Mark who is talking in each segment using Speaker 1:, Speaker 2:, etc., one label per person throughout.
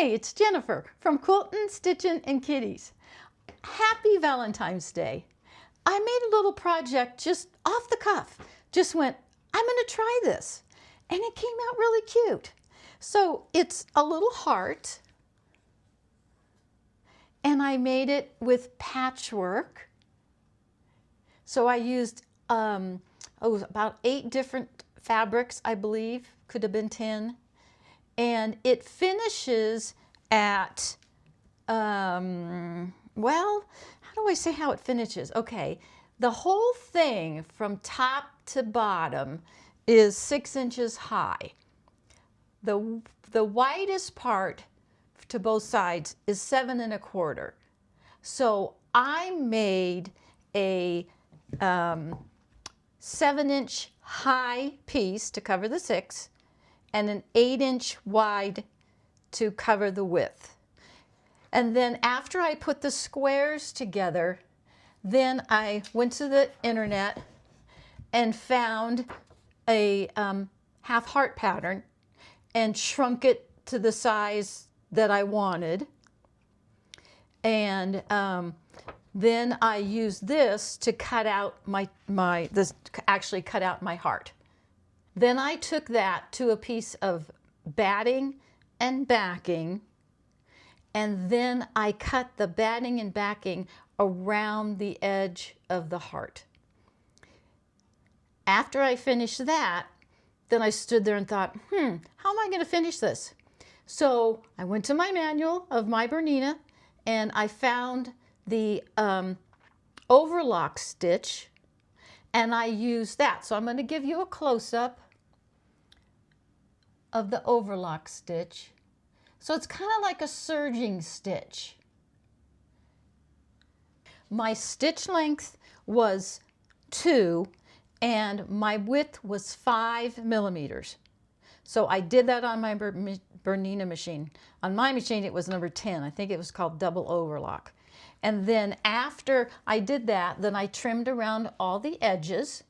Speaker 1: Hey, it's Jennifer from Quiltin', Stitchin', and Kitties. Happy Valentine's Day. I made a little project just off the cuff. Just went, I'm going to try this. And it came out really cute. So it's a little heart. And I made it with patchwork. So I used about 8 different fabrics, I believe. Could have been 10. And it finishes at, well, how do I say how it finishes? Okay, the whole thing from top to bottom is 6 inches high. The widest part to both sides is 7 1/4. So I made a 7-inch high piece to cover the 6 and an 8-inch wide to cover the width. And then after I put the squares together, then I went to the internet and found a half heart pattern and shrunk it to the size that I wanted. And then I used this to cut out actually cut out my heart. Then I took that to a piece of batting and backing, and then I cut the batting and backing around the edge of the heart. After I finished that, then I stood there and thought, how am I going to finish this? So I went to my manual of my Bernina, and I found the overlock stitch, and I used that. So I'm going to give you a close-up of the overlock stitch. So it's kind of like a serging stitch. My stitch length was 2 and my width was 5 millimeters. So I did that on my Bernina machine. On my machine it was number 10. I think it was called double overlock. And then after I did that, then I trimmed around all the edges.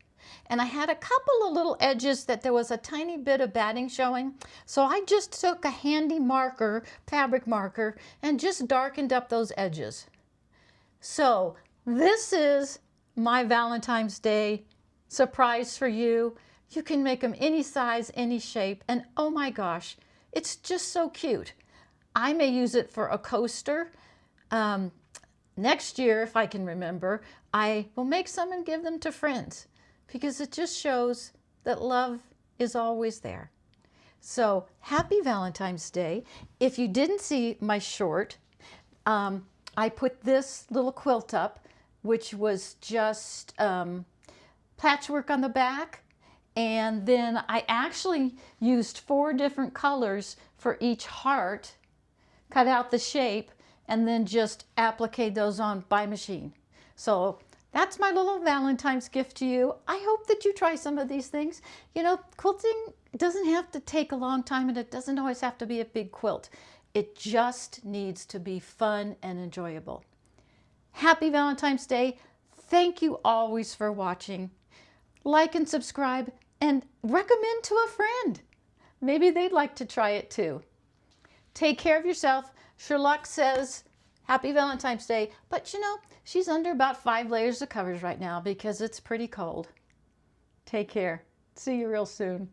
Speaker 1: And I had a couple of little edges that there was a tiny bit of batting showing. So I just took a handy marker, fabric marker, and just darkened up those edges. So this is my Valentine's Day surprise for you. You can make them any size, any shape, and oh my gosh, it's just so cute. I may use it for a coaster. Next year, if I can remember, I will make some and give them to friends because it just shows that love is always there. So happy Valentine's Day. If you didn't see my short, I put this little quilt up, which was just patchwork on the back. And then I actually used 4 different colors for each heart, cut out the shape, and then just applique those on by machine. So that's my little Valentine's gift to you. I hope that you try some of these things. You know, quilting doesn't have to take a long time, and it doesn't always have to be a big quilt. It just needs to be fun and enjoyable. Happy Valentine's Day. Thank you always for watching. Like and subscribe and recommend to a friend. Maybe they'd like to try it too. Take care of yourself. Sherlock says, happy Valentine's Day, but you know, she's under about 5 layers of covers right now because it's pretty cold. Take care. See you real soon.